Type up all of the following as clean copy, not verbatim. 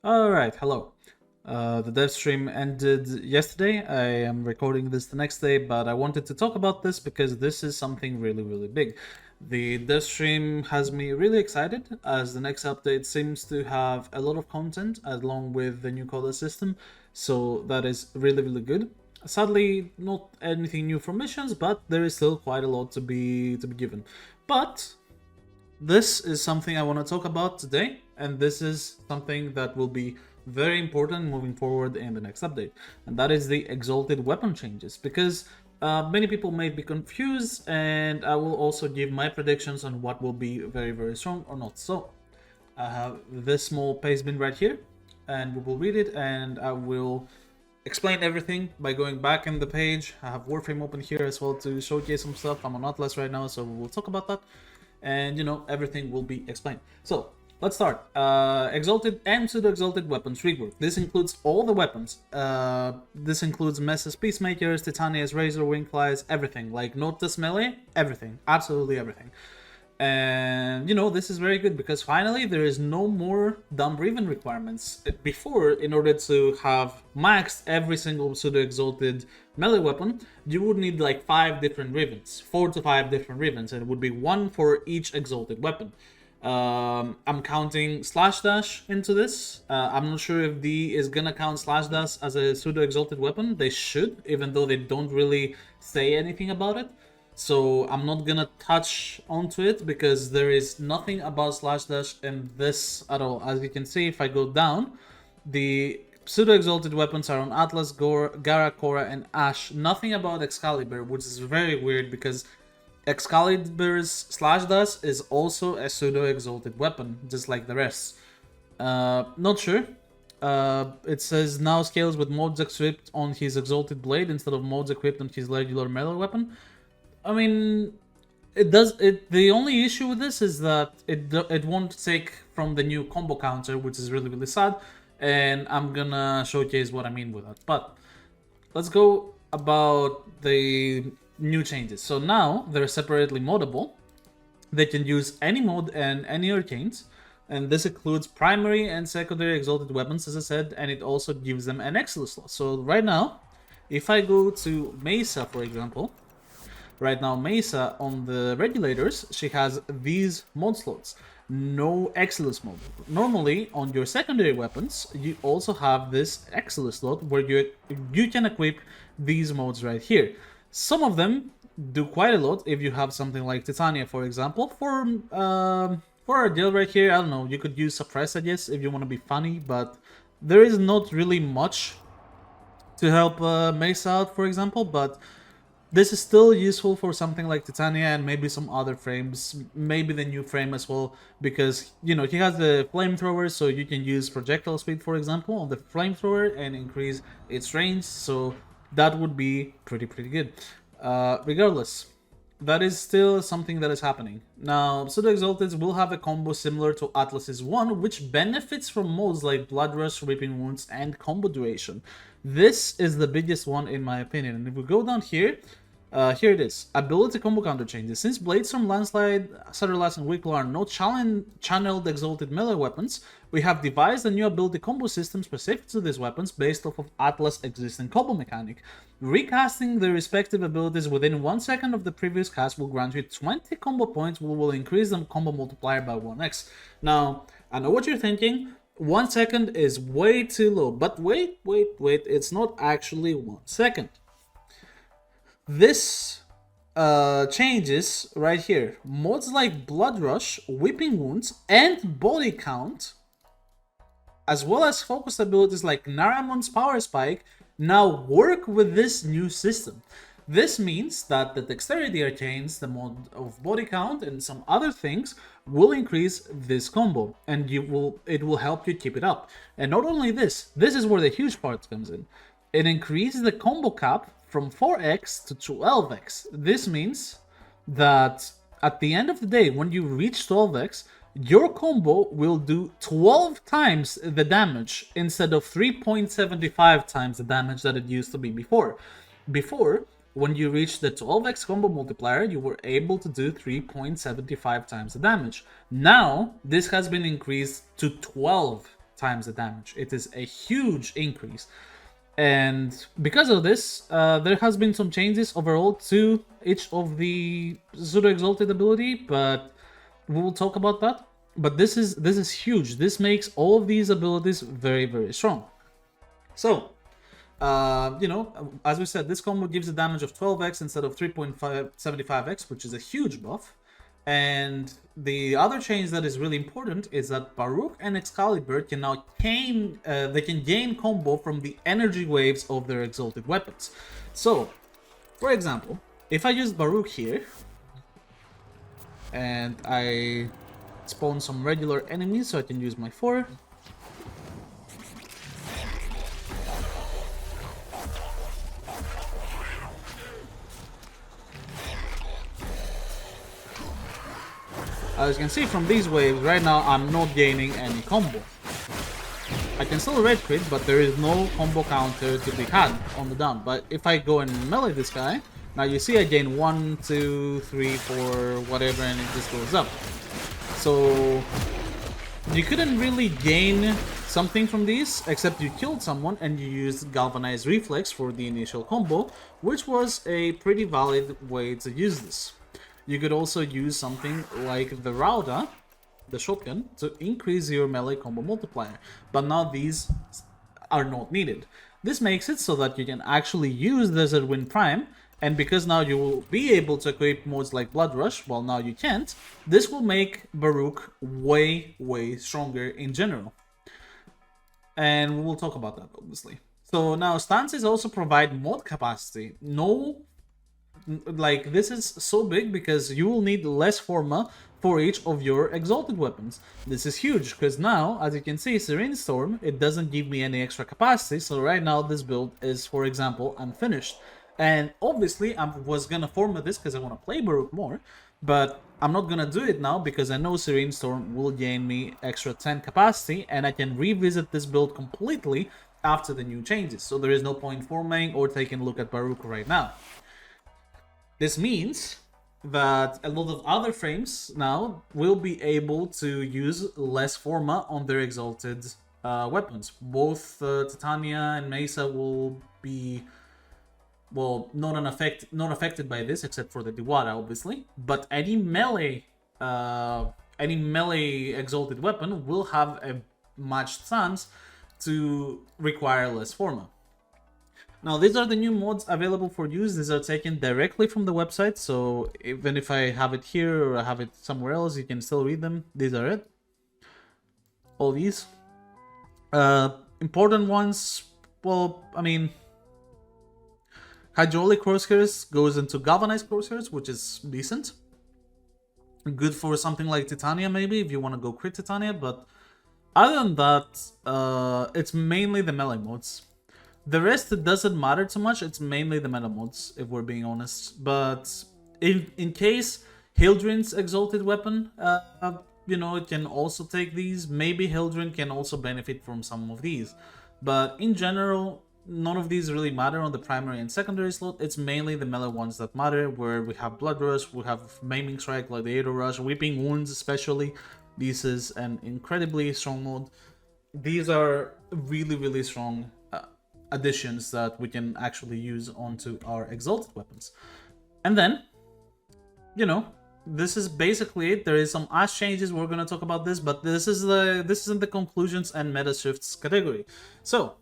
Alright, hello. The Devstream ended yesterday. I am recording this the next day, but I wanted to talk about this because this is something really big. The Devstream has me really excited as the next update seems to have a lot of content along with the new Coda system, so that is really good. Sadly, not anything new from missions, but there is still quite a lot to be given. But this is something I want to talk about today, and this is something that will be very important moving forward in the next update, and that is the Exalted weapon changes, because many people may be confused, and I will also give my predictions on what will be very strong or not. So, I have this small paste bin right here, and we will read it, and I will explain everything by going back in the page. I have Warframe open here as well to showcase some stuff. I'm on Atlas right now, so we'll talk about that, and everything will be explained. So let's start. Exalted and pseudo-exalted weapons rework. This includes all the weapons. This includes Mesa's Peacemakers, Titania's Razor, Wingflies, everything. Like, not just melee, everything. Absolutely everything. And this is very good because finally there is no more dumb Riven requirements. Before, in order to have maxed every single pseudo-exalted melee weapon, you would need like 5 different Rivens, 4 to 5 different Rivens, and it would be 1 for each exalted weapon. I'm counting Slash Dash into this. I'm not sure if D is gonna count Slash Dash as a pseudo-exalted weapon. They should, even though they don't really say anything about it. So I'm not gonna touch onto it because there is nothing about Slash Dash in this at all. As you can see, if I go down, the pseudo-exalted weapons are on Atlas, Gara, Khora, and Ash. Nothing about Excalibur, which is very weird because Excalibur's Slash Dash is also a pseudo-exalted weapon, just like the rest. Not sure. It says now scales with modes equipped on his Exalted Blade instead of modes equipped on his regular melee weapon. I mean, it does. The only issue with this is that it won't take from the new combo counter, which is really sad. And I'm gonna showcase what I mean with that. But let's go about the new changes. So now they're separately modable. They can use any mode and any arcanes, and this includes primary and secondary exalted weapons, as I said, and it also gives them an extra slot. So right now, if I go to Mesa, for example. Right now, Mesa, on the regulators, she has these mod slots. No Excellence mode. Normally, on your secondary weapons, you also have this Excellence slot where you can equip these modes right here. Some of them do quite a lot if you have something like Titania, for example. For a deal right here, I don't know, you could use Suppress, I guess, if you want to be funny, but there is not really much to help Mesa out, for example, but this is still useful for something like Titania and maybe some other frames, maybe the new frame as well, because, he has the flamethrower, so you can use projectile speed, for example, on the flamethrower and increase its range, so that would be pretty good. Regardless, that is still something that is happening. Now, Pseudo-Exalteds will have a combo similar to Atlas's one, which benefits from modes like Blood Rush, Ripping Wounds, and Combo Duration. This is the biggest one in my opinion, and if we go down here, here it is. Ability combo counter changes. Since Blades from Landslide, Sutterlass, and Wicklow are no channeled exalted melee weapons, we have devised a new ability combo system specific to these weapons based off of Atlas' existing combo mechanic. Recasting the respective abilities within 1 second of the previous cast will grant you 20 combo points, which will increase the combo multiplier by 1x. Now, I know what you're thinking. 1 second is way too low, but wait, it's not actually 1 second. This changes right here. Mods like Blood Rush, Whipping Wounds, and Body Count, as well as focused abilities like Naramon's Power Spike, now work with this new system. This means that the Dexterity Arcanes, the mod of Body Count, and some other things will increase this combo, and it will help you keep it up. And not only this is where the huge part comes in. It increases the combo cap from 4x to 12x. This means that at the end of the day, when you reach 12x, your combo will do 12 times the damage instead of 3.75 times the damage that it used to be before. Before, when you reach the 12x combo multiplier, you were able to do 3.75 times the damage. Now, this has been increased to 12 times the damage. It is a huge increase. And because of this, there has been some changes overall to each of the pseudo exalted ability, but we will talk about that. But this is huge. This makes all of these abilities very, very strong. So, you know, as we said, this combo gives a damage of 12x instead of 3.75x, which is a huge buff. And the other change that is really important is that Baruuk and Excalibur can now gain combo from the energy waves of their exalted weapons. So, for example, if I use Baruuk here and I spawn some regular enemies so I can use my 4. As you can see from these waves, right now I'm not gaining any combo. I can still red crit, but there is no combo counter to be had on the down. But if I go and melee this guy, now you see I gain 1, 2, 3, 4, whatever, and it just goes up. So you couldn't really gain something from these, except you killed someone and you used Galvanized Reflex for the initial combo, which was a pretty valid way to use this. You could also use something like the Rauda, the shotgun, to increase your melee combo multiplier, but now these are not needed. This makes it so that you can actually use Desert Wind Prime, and because now you will be able to equip modes like Blood Rush, while now you can't, this will make Baruuk way, way stronger in general. And we will talk about that, obviously. So now stances also provide mod capacity. Like, this is so big because you will need less Forma for each of your exalted weapons. This is huge because now, as you can see, Serene Storm, it doesn't give me any extra capacity, so right now this build is, for example, unfinished. And obviously I was gonna Forma this because I want to play Baruuk more, but I'm not gonna do it now because I know Serene Storm will gain me extra 10 capacity and I can revisit this build completely after the new changes, so there is no point forming or taking a look at Baruuk right now. This means that a lot of other frames now will be able to use less Forma on their exalted weapons. Both Titania and Mesa will be, well, not affected by this, except for the Diwara, obviously. But any melee exalted weapon will have a matched chance to require less Forma. Now, these are the new mods available for use. These are taken directly from the website, so even if I have it here or I have it somewhere else, you can still read them. These are it. All these. Important ones, well, I mean, Hydraulic Crosshairs goes into Galvanized Crosshairs, which is decent. Good for something like Titania, maybe, if you want to go crit Titania, but other than that, it's mainly the melee mods. The rest, it doesn't matter too much. It's mainly the meta mods, if we're being honest. But in case Hildrin's exalted weapon, you know, it can also take these. Maybe Hildrin can also benefit from some of these. But in general, none of these really matter on the primary and secondary slot. It's mainly the melee ones that matter, where we have Blood Rush, we have Maiming Strike, Gladiator Rush, Weeping Wounds especially. This is an incredibly strong mod. These are really, really strong additions that we can actually use onto our exalted weapons. And then, you know, this is basically it. There is some ash changes, we're going to talk about this, but this is in the conclusions and meta shifts category. So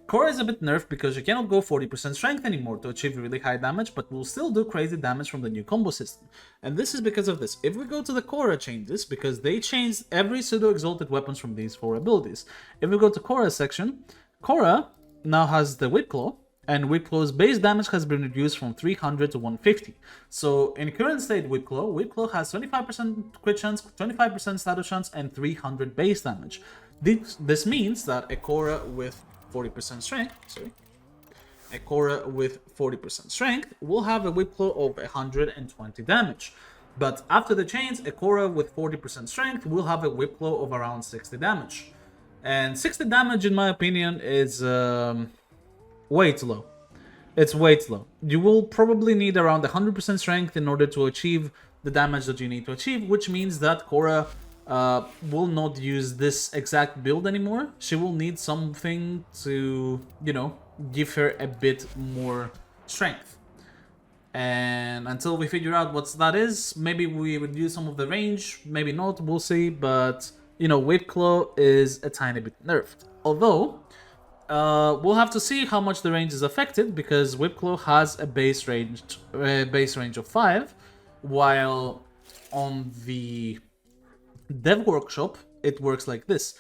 Khora is a bit nerfed because you cannot go 40% strength anymore to achieve really high damage, but will still do crazy damage from the new combo system. And this is because of this. If we go to the Khora changes, because they changed every pseudo exalted weapons from these 4 abilities. If we go to Khora section, Khora now has the Whip Claw, and Whip Claw's base damage has been reduced from 300 to 150. So in current state Whip Claw has 25% crit chance, 25% status chance, and 300 base damage. This means that a Khora with 40% strength, will have a Whip Claw of 120 damage. But after the change, a Khora with 40% strength will have a Whip Claw of around 60 damage. And 60 damage, in my opinion, is way too low. It's way too low. You will probably need around 100% strength in order to achieve the damage that you need to achieve, which means that Khora will not use this exact build anymore. She will need something to, you know, give her a bit more strength. And until we figure out what that is, maybe we reduce some of the range, maybe not, we'll see. But, you know, Whip Claw is a tiny bit nerfed. Although, we'll have to see how much the range is affected, because Whip Claw has a base range of 5, while on the Dev Workshop, it works like this.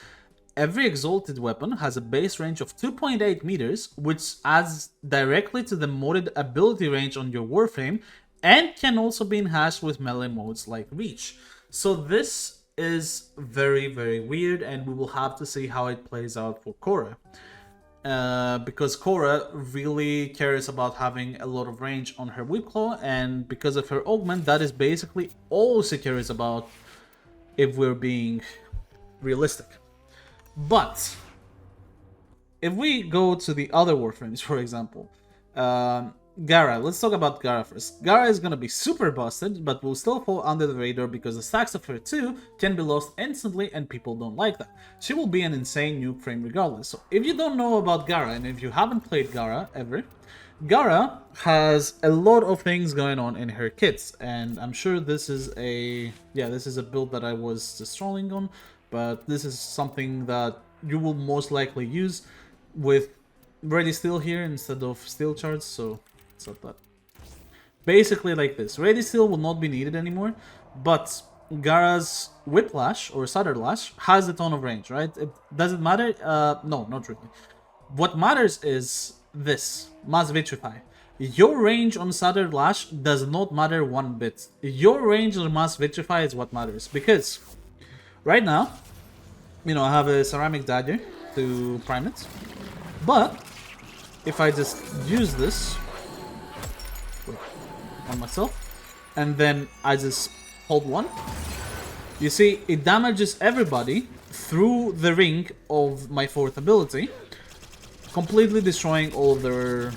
Every Exalted weapon has a base range of 2.8 meters, which adds directly to the modded ability range on your Warframe, and can also be enhanced with melee modes like Reach. So this is very, very weird, and we will have to see how it plays out for Khora. Because Khora really cares about having a lot of range on her Whip Claw, and because of her augment, that is basically all she cares about, if we're being realistic. But if we go to the other Warframes, for example, Gara, let's talk about Gara first. Gara is gonna be super busted, but will still fall under the radar because the stacks of her 2 can be lost instantly, and people don't like that. She will be an insane nuke frame regardless. So if you don't know about Gara, and if you haven't played Gara ever, Gara has a lot of things going on in her kits, and I'm sure this is a build that I was just trolling on, but this is something that you will most likely use with Ready Steel here instead of Steel Charge, so it's not that. Basically like this. Ready Steel will not be needed anymore, but Gara's Whiplash or Sutter Lash has a ton of range, right? Does it matter? No, not really. What matters is this, Mass Vitrify. Your range on Sutter Lash does not matter one bit. Your range on Mass Vitrify is what matters, because right now, you know, I have a ceramic dagger to prime it, but if I just use this on myself, and then I just hold one, you see, it damages everybody through the ring of my 4th ability, completely destroying all of their,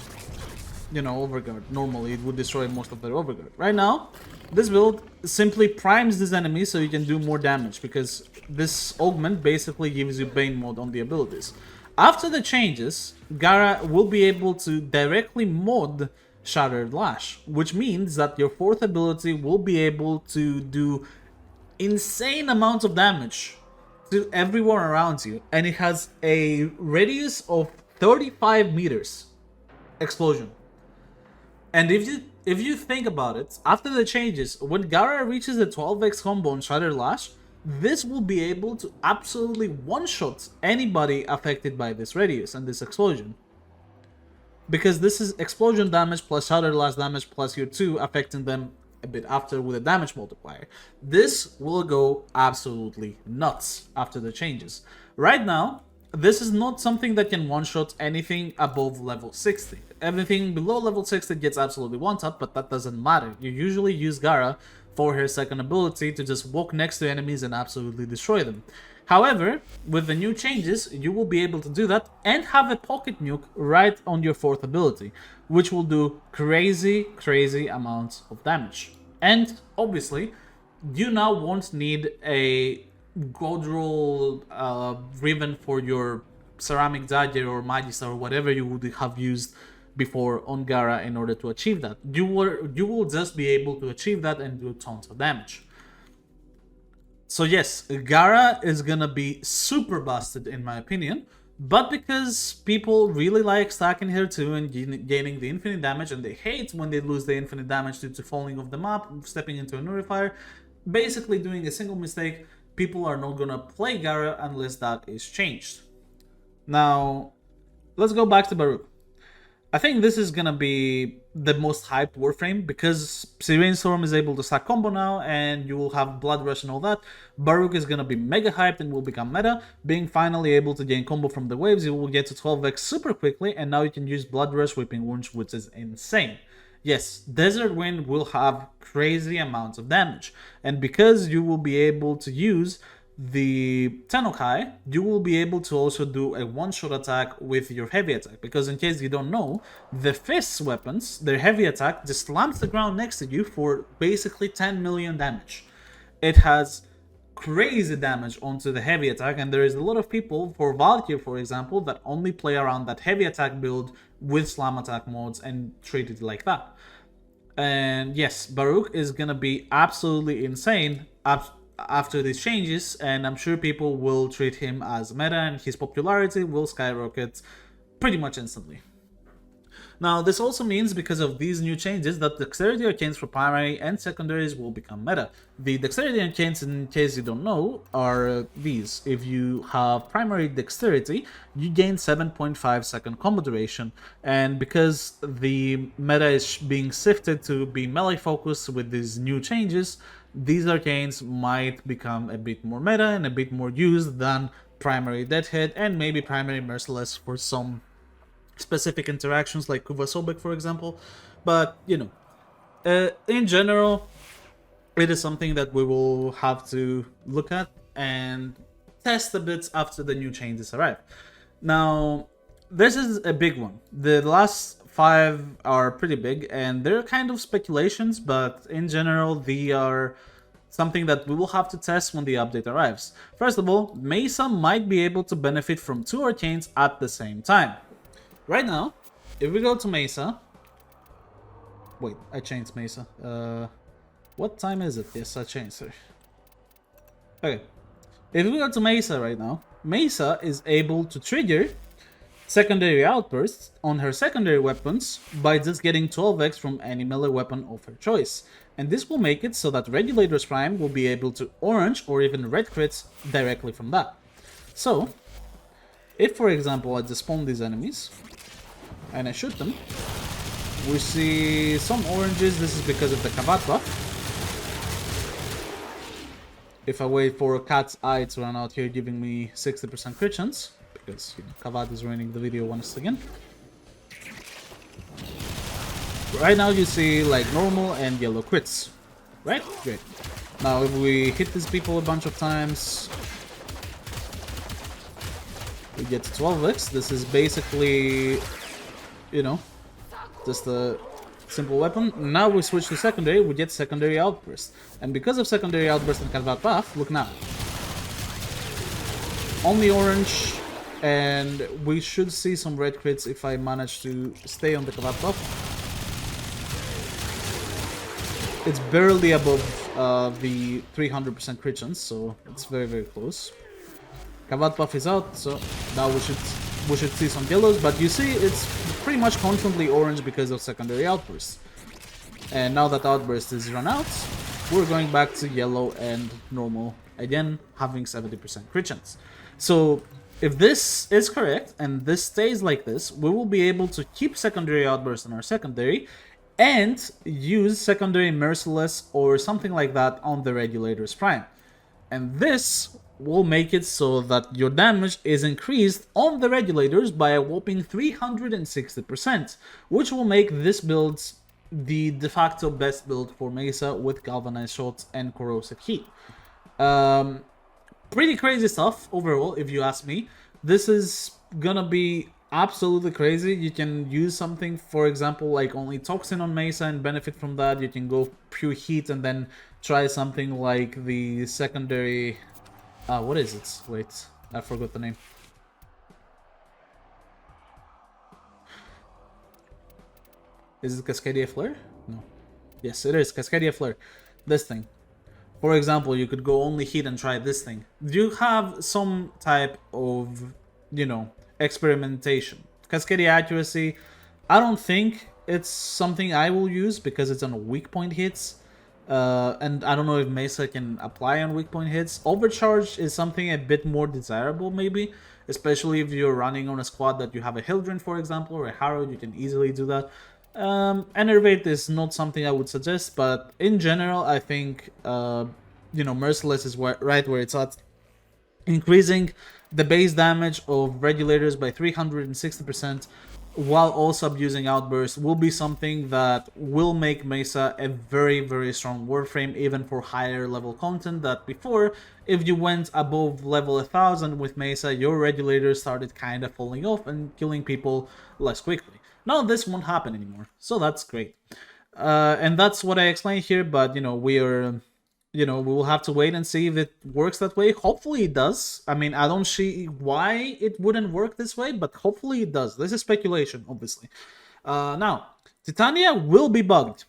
you know, overguard. Normally, it would destroy most of their overguard. Right now, this build simply primes this enemy so you can do more damage, because this augment basically gives you Bane mode on the abilities. After the changes, Gara will be able to directly mod Shattered Lash, which means that your 4th ability will be able to do insane amounts of damage to everyone around you, and it has a radius of 35 meters explosion. And if you think about it, after the changes, when Gara reaches the 12x combo on Shattered Lash, this will be able to absolutely one-shot anybody affected by this radius and this explosion. Because this is explosion damage plus Shattered Lash damage plus your 2 affecting them a bit after with a damage multiplier. This will go absolutely nuts after the changes. Right now, this is not something that can one-shot anything above level 60. Everything below level 60 gets absolutely one-shot, but that doesn't matter. You usually use Gara for her 2nd ability to just walk next to enemies and absolutely destroy them. However, with the new changes, you will be able to do that and have a pocket nuke right on your 4th ability, which will do crazy, crazy amounts of damage. And obviously, you now won't need a Godroll ribbon for your ceramic dagger or Magista or whatever you would have used before on Gara in order to achieve that. You will just be able to achieve that and do tons of damage. So yes, Gara is gonna be super busted in my opinion, but because people really like stacking her too and gaining the infinite damage, and they hate when they lose the infinite damage due to falling off the map, stepping into a nullifier, basically doing a single mistake, people are not gonna play Gara unless that is changed. Now, let's go back to Baruuk. I think this is gonna be the most hyped Warframe because Syrian Storm is able to stack combo now, and you will have Blood Rush and all that. Baruuk is gonna be mega hyped and will become meta. Being finally able to gain combo from the waves, you will get to 12x super quickly, and now you can use Blood Rush, Whipping Wounds, which is insane. Yes, Desert Wind will have crazy amounts of damage, and because you will be able to use the Tenokai, you will be able to also do a one-shot attack with your heavy attack, because in case you don't know, the Fist's weapons, their heavy attack just slams the ground next to you for basically 10 million damage. It has crazy damage onto the heavy attack, and there is a lot of people, for Valkyr for example, that only play around that heavy attack build with slam attack modes and treat it like that. And yes, Baruuk is gonna be absolutely insane after these changes, and I'm sure people will treat him as meta, and his popularity will skyrocket pretty much instantly. Now, this also means, because of these new changes, that Dexterity Arcanes for primary and secondaries will become meta. The Dexterity Arcanes, in case you don't know, are these. If you have primary Dexterity, you gain 7.5 second combo duration, and because the meta is being shifted to be melee focused with these new changes, these Arcanes might become a bit more meta and a bit more used than primary Deadhead and maybe primary Merciless for some specific interactions like Kuva Sobek, for example. But, in general, it is something that we will have to look at and test a bit after the new changes arrive. Now, this is a big one. The last 5 are pretty big, and they're kind of speculations, but in general, they are something that we will have to test when the update arrives. First of all, Mesa might be able to benefit from 2 Arcanes at the same time. Right now, if we go to Mesa... Wait, I changed Mesa. What time is it? Yes, I changed it. Okay. If we go to Mesa right now, Mesa is able to trigger secondary outbursts on her secondary weapons by just getting 12x from any melee weapon of her choice. And this will make it so that Regulator's Prime will be able to orange or even red crits directly from that. So, if for example I just spawn these enemies and I shoot them, we see some oranges. This is because of the Kavat buff. If I wait for a cat's eye to run out here giving me 60% crit chance, because Kavat is ruining the video once again. Right now you see like normal and yellow crits, right? Great. Now if we hit these people a bunch of times, we get 12x. This is basically, just a simple weapon. Now we switch to secondary, we get secondary outburst. And because of secondary outburst and Kavat buff, look now. Only orange, and we should see some red crits if I manage to stay on the Kavat buff. It's barely above the 300% crit chance, so it's very, very close. Kavat buff is out, so now we should see some yellows, but you see it's pretty much constantly orange because of secondary outbursts. And now that outburst is run out, we're going back to yellow and normal again, having 70% crit chance. So if this is correct and this stays like this, we will be able to keep secondary outburst on our secondary and use secondary Merciless or something like that on the Regulator's Prime. And this will make it so that your damage is increased on the Regulators by a whopping 360%, which will make this build the de facto best build for Mesa with Galvanized Shots and Corrosive Heat. Pretty crazy stuff overall, if you ask me. This is gonna be absolutely crazy. You can use something, for example, like only Toxin on Mesa and benefit from that. You can go pure Heat and then try something like the secondary... what is it? Wait, I forgot the name. Is it Cascadia Flare? No. Yes, it is Cascadia Flare. This thing. For example, you could go only Heat and try this thing. You have some type of, experimentation. Cascadia Accuracy, I don't think it's something I will use because it's on weak point hits. And I don't know if Mesa can apply on weak point hits. Overcharge is something a bit more desirable, maybe. Especially if you're running on a squad that you have a Hildren, for example, or a Harrow, you can easily do that. Enervate is not something I would suggest, but in general, I think, Merciless is right where it's at. Increasing the base damage of Regulators by 360%, while also abusing Outburst, will be something that will make Mesa a very, very strong Warframe, even for higher level content. That before, if you went above level 1000 with Mesa, your Regulators started kind of falling off and killing people less quickly. Now this won't happen anymore, so that's great. And that's what I explained here, but we are You know, we will have to wait and see if it works that way. Hopefully it does. I mean, I don't see why it wouldn't work this way, but hopefully it does. This is speculation, obviously. Now, Titania will be bugged.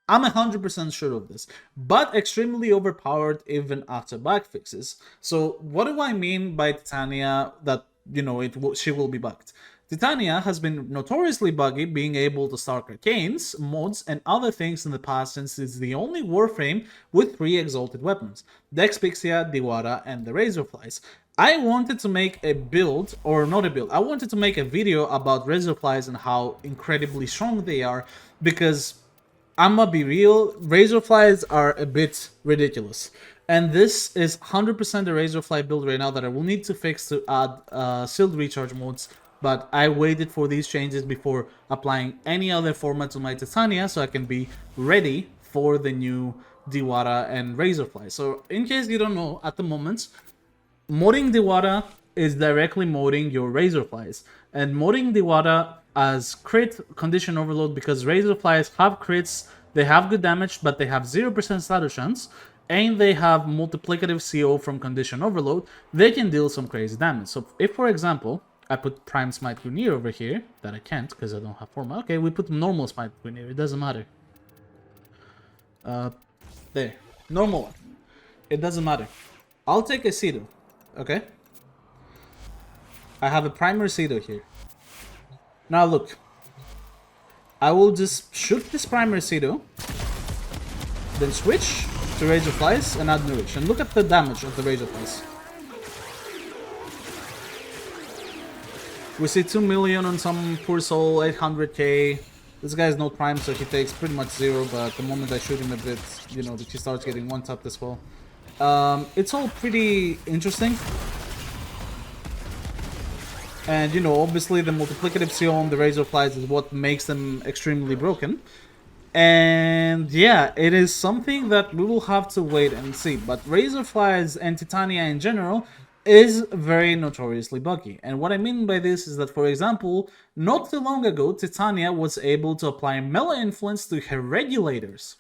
I'm 100% sure of this, but extremely overpowered even after bug fixes. So what do I mean by Titania that, you know, she will be bugged? Titania has been notoriously buggy, being able to start arcanes, mods, and other things in the past, since it's the only Warframe with 3 exalted weapons: Dexpixia, Diwara, and the Razorflies. I wanted to make a build, or not a build, I wanted to make a video about Razorflies and how incredibly strong they are, because I'm gonna be real, Razorflies are a bit ridiculous. And this is 100% a Razorfly build right now that I will need to fix to add sealed recharge modes. But I waited for these changes before applying any other format to my Titania, so I can be ready for the new Diwara and Razorfly. So in case you don't know, at the moment, modding Diwara is directly modding your Razorflies. And modding Diwara as crit condition overload, because Razorflies have crits, they have good damage, but they have 0% status chance, and they have multiplicative CO from condition overload, they can deal some crazy damage. So if, for example, I put Prime Smite Grunier over here, that I can't because I don't have format. Okay, we put normal Smite Grunier, it doesn't matter. There, normal one. It doesn't matter. I'll take a Cedo, okay? I have a Primer Cedo here. Now look, I will just shoot this Primer Cedo, then switch to Razorflies and add Nourish. And look at the damage of the Razorflies. We see 2 million on some poor soul, 800k. This guy's no prime, so he takes pretty much 0, but the moment I shoot him a bit, you know, he starts getting one-tapped as well. It's all pretty interesting. And, you know, obviously the multiplicative CO on the Razorflies is what makes them extremely broken. And yeah, it is something that we will have to wait and see. But Razorflies and Titania in general is very notoriously buggy. And what I mean by this is that, for example, not too long ago, Titania was able to apply melee influence to her regulators,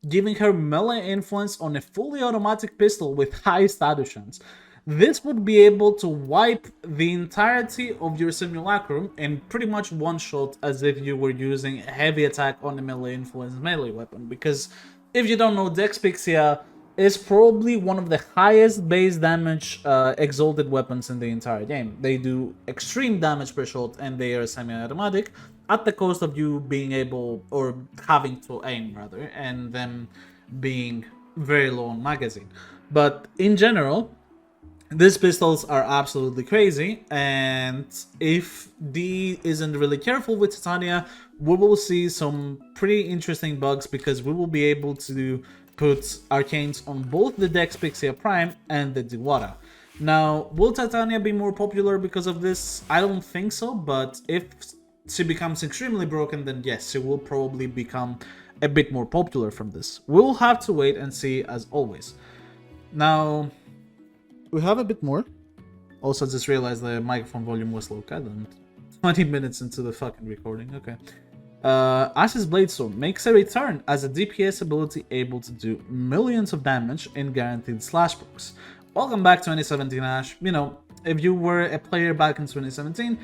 giving her melee influence on a fully automatic pistol with high status chance. This would be able to wipe the entirety of your simulacrum in pretty much one shot, as if you were using a heavy attack on a melee influence melee weapon. Because if you don't know, Dexpixia is probably one of the highest base damage exalted weapons in the entire game. They do extreme damage per shot, and they are semi-automatic at the cost of you being able, or having to aim rather, and them being very low on magazine. But in general, these pistols are absolutely crazy, and if D isn't really careful with Titania, we will see some pretty interesting bugs, because we will be able to put arcanes on both the Dexpixia Prime and the Diwara. Now, will Titania be more popular because of this? I don't think so, but if she becomes extremely broken, then yes, she will probably become a bit more popular from this. We'll have to wait and see, as always. Now, we have a bit more. Also, just realized the microphone volume was low. God damn it. 20 minutes into the fucking recording. Okay. Ash's Bladestone makes a return as a DPS ability able to do millions of damage in guaranteed slash procs. Welcome back 2017, Ash. You know, if you were a player back in 2017,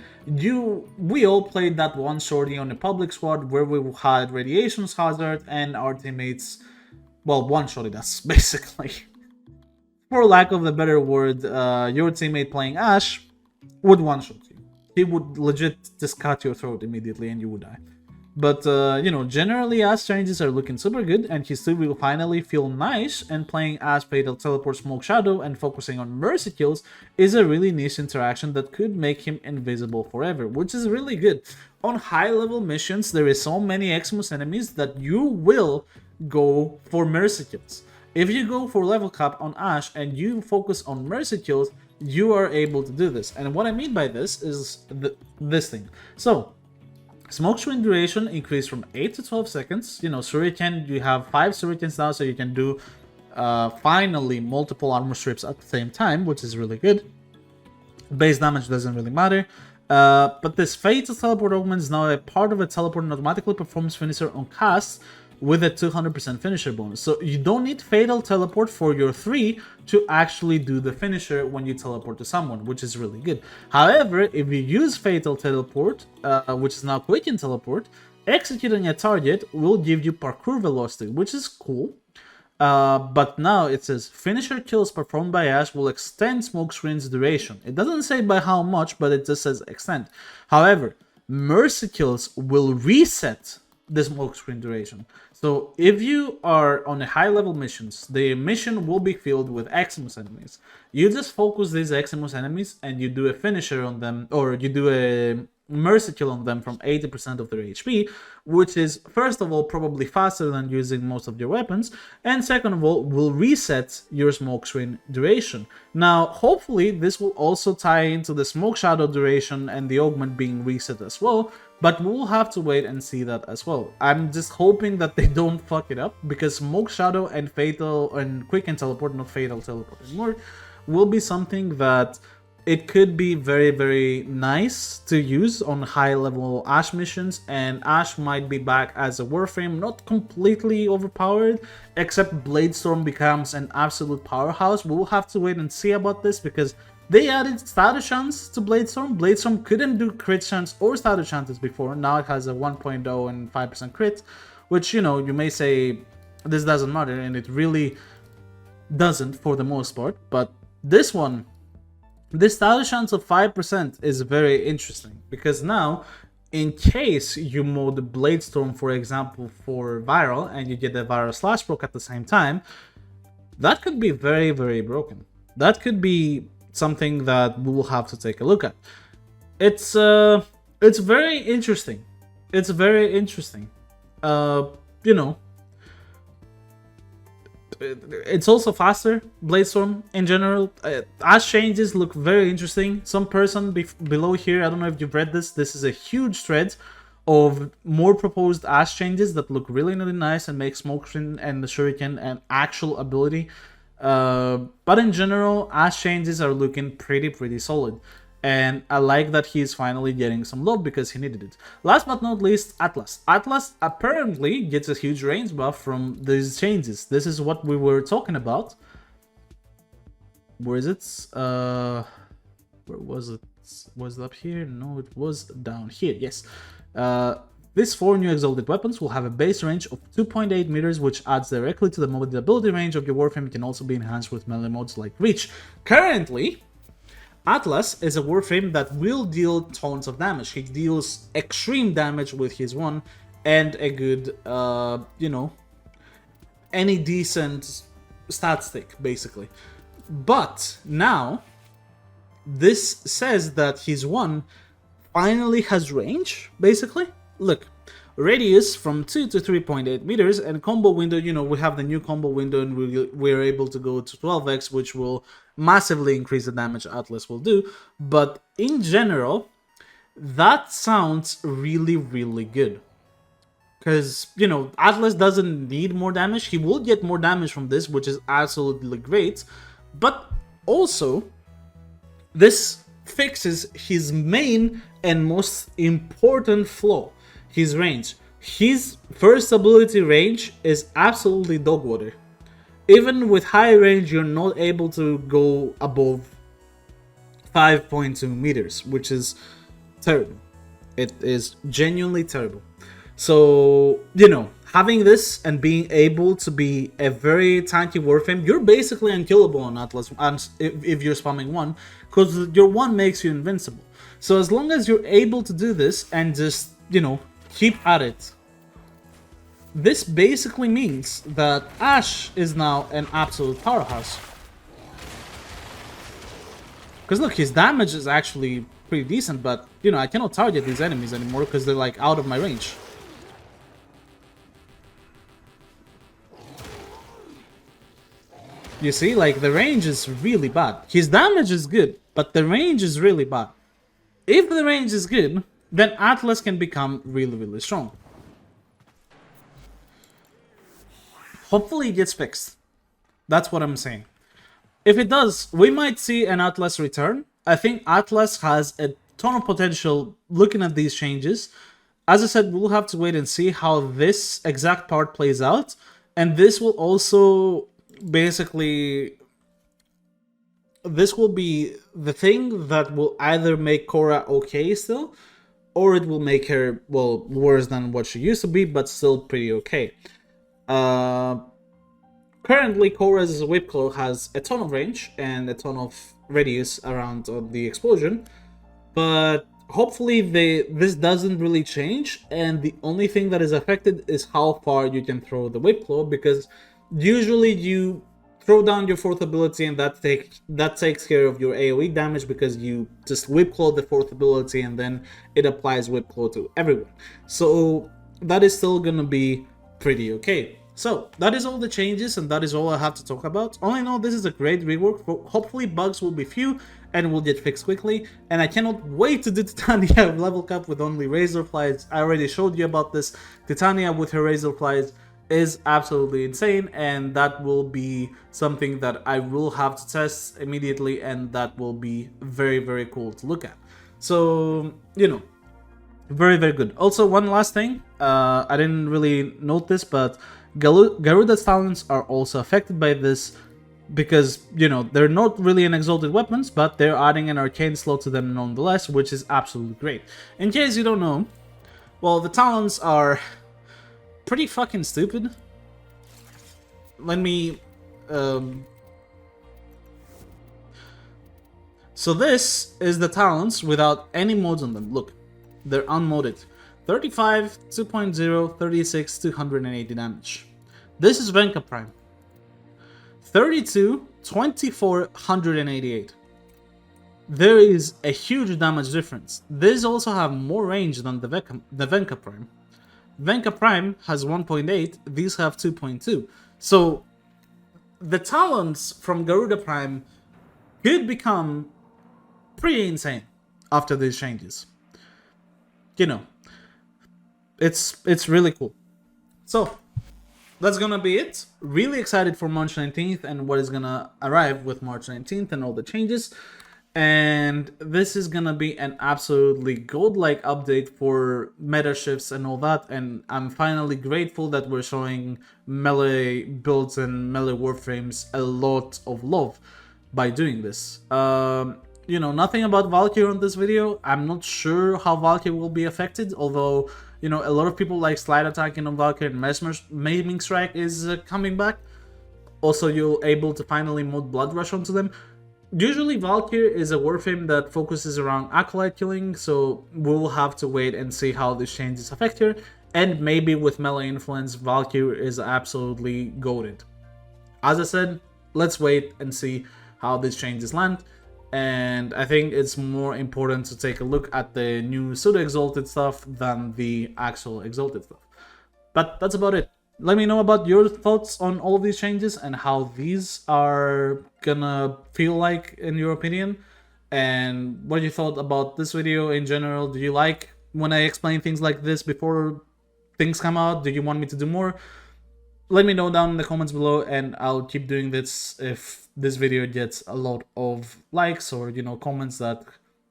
we all played that one shorty on a public squad where we had Radiation's Hazard and our teammates, well, one shorty us, basically. For lack of a better word, your teammate playing Ash would one-shot you. He would legit just cut your throat immediately and you would die. But, you know, generally Ash changes are looking super good, and his 2 will finally feel nice, and playing Ash Fatal Teleport Smoke Shadow and focusing on mercy kills is a really niche interaction that could make him invisible forever, which is really good. On high-level missions, there is so many Xmas enemies that you will go for mercy kills. If you go for level cap on Ash and you focus on mercy kills, you are able to do this. And what I mean by this is this thing. So, smoke screen duration increased from 8 to 12 seconds. You know, Shuriken, you have 5 Shurikens now, so you can do finally multiple armor strips at the same time, which is really good. Base damage doesn't really matter. But this Fatal Teleport augment is now a part of a teleport and automatically performs finisher on casts with a 200% finisher bonus. So you don't need Fatal Teleport for your 3 to actually do the finisher when you teleport to someone, which is really good. However, if you use Fatal Teleport, which is now Quicken Teleport, executing a target will give you parkour velocity, which is cool. But now it says finisher kills performed by Ash will extend Smokescreen's duration. It doesn't say by how much, but it just says extend. However, mercy kills will reset the Smokescreen duration. So if you are on a high level missions, the mission will be filled with Eximus enemies. You just focus these Eximus enemies and you do a finisher on them, or you do a mercy kill on them from 80% of their HP, which is first of all probably faster than using most of your weapons, and second of all will reset your smoke screen duration. Now hopefully this will also tie into the smoke shadow duration and the augment being reset as well, but we'll have to wait and see that as well. I'm just hoping that they don't fuck it up, because smoke shadow and fatal and quicken teleport, not fatal teleport anymore, will be something that it could be very, very nice to use on high-level Ash missions, and Ash might be back as a Warframe, not completely overpowered, except Bladestorm becomes an absolute powerhouse. We'll have to wait and see about this, because they added status chance to Bladestorm. Bladestorm couldn't do crit chance or status chances before. Now it has a 1.0 and 5% crit, which, you know, you may say this doesn't matter, and it really doesn't for the most part, but this one, this status chance of 5% is very interesting, because now, in case you mod Bladestorm, for example, for viral, and you get a viral slash proc at the same time, that could be very, very broken. That could be something that we will have to take a look at. It's very interesting. It's very interesting. You know, it's also faster, Bladestorm in general. Ash changes look very interesting. Some person below here, I don't know if you've read this, this is a huge thread of more proposed Ash changes that look really, really nice and make Smokescreen and the Shuriken an actual ability. But in general, Ash changes are looking pretty solid. And I like that he's finally getting some love, because he needed it. Last but not least, Atlas. Atlas apparently gets a huge range buff from these changes. This is what we were talking about. Where is it? Where was it? Was it up here? No, it was down here. Yes. These 4 new Exalted weapons will have a base range of 2.8 meters, which adds directly to the mobility range of your Warframe. It can also be enhanced with melee modes like Reach. Currently, Atlas is a Warframe that will deal tons of damage. He deals extreme damage with his 1 and a good, you know, any decent stat stick, basically. But now, this says that his 1 finally has range, basically. Look, radius from 2 to 3.8 meters, and combo window, you know, we have the new combo window, and we're able to go to 12x, which will massively increase the damage Atlas will do. But in general, that sounds really, really good. Because, you know, Atlas doesn't need more damage. He will get more damage from this, which is absolutely great. But also, this fixes his main and most important flaw, his range. His first ability range is absolutely dog water. Even with high range, you're not able to go above 5.2 meters, which is terrible. It is genuinely terrible. So, you know, having this and being able to be a very tanky Warframe, you're basically unkillable on Atlas if you're spamming 1, because your 1 makes you invincible. So as long as you're able to do this and just, you know, keep at it, this basically means that Ash is now an absolute powerhouse. Because look, his damage is actually pretty decent, but, you know, I cannot target these enemies anymore because they're, like, out of my range. You see, like, the range is really bad. His damage is good, but the range is really bad. If the range is good, then Atlas can become really, really strong. Hopefully it gets fixed. That's what I'm saying. If it does, we might see an Atlas return. I think Atlas has a ton of potential looking at these changes. as I said, we'll have to wait and see how this exact part plays out. And this will also basically... This will be the thing that will either make Khora okay still, or it will make her, well, worse than what she used to be, but still pretty okay. Currently, Khora's Whip Claw has a ton of range and a ton of radius around the explosion, but hopefully this doesn't really change, and the only thing that is affected is how far you can throw the Whip Claw, because usually you throw down your fourth ability and that takes care of your AoE damage, because you just Whip Claw the fourth ability and then it applies Whip Claw to everyone. So that is still gonna be pretty okay. So that is all the changes, and that is all I have to talk about. All in all, this is a great rework. Hopefully bugs will be few and will get fixed quickly, and I cannot wait to do Titania level cap with only Razor Flies. I already showed you about this. Titania with her Razor Flies is absolutely insane, and that will be something that I will have to test immediately, and that will be very, very cool to look at. So, you know, very, very good. Also, one last thing, I didn't really note this, but Garuda Talons are also affected by this, because, you know, they're not really an exalted weapons, but they're adding an arcane slot to them nonetheless, which is absolutely great. In case you don't know, well, the Talons are pretty fucking stupid. Let me... So this is the Talons without any mods on them. Look, they're unmodded. 35, 2.0, 36, 280 damage. This is Venka Prime. 32, 24, 188. There is a huge damage difference. These also have more range than the Venka Prime. Venka Prime has 1.8, these have 2.2. So the Talons from Garuda Prime could become pretty insane after these changes. You know, it's really cool. So that's gonna be it. Really excited for March 19th and what is gonna arrive with March 19th and all the changes. And this is gonna be an absolutely gold-like update for meta shifts and all that. And I'm finally grateful that we're showing melee builds and melee warframes a lot of love by doing this. You know, nothing about Valkyrie on this video. I'm not sure how Valkyrie will be affected, although, you know, a lot of people like slide attacking on Valkyrie, and Maiming Strike is coming back. Also, you're able to finally mod Blood Rush onto them. Usually Valkyrie is a warframe that focuses around acolyte killing, so we'll have to wait and see how these changes affect her. And maybe with melee influence, Valkyrie is absolutely goated. As I said, let's wait and see how these changes land. And I think it's more important to take a look at the new pseudo-exalted stuff than the actual exalted stuff. But that's about it. Let me know about your thoughts on all of these changes and how these are gonna feel like in your opinion. And what you thought about this video in general. Do you like when I explain things like this before things come out? Do you want me to do more? Let me know down in the comments below, and I'll keep doing this if this video gets a lot of likes or, you know, comments that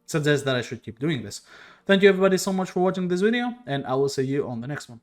suggest that I should keep doing this. Thank you everybody so much for watching this video, and I will see you on the next one.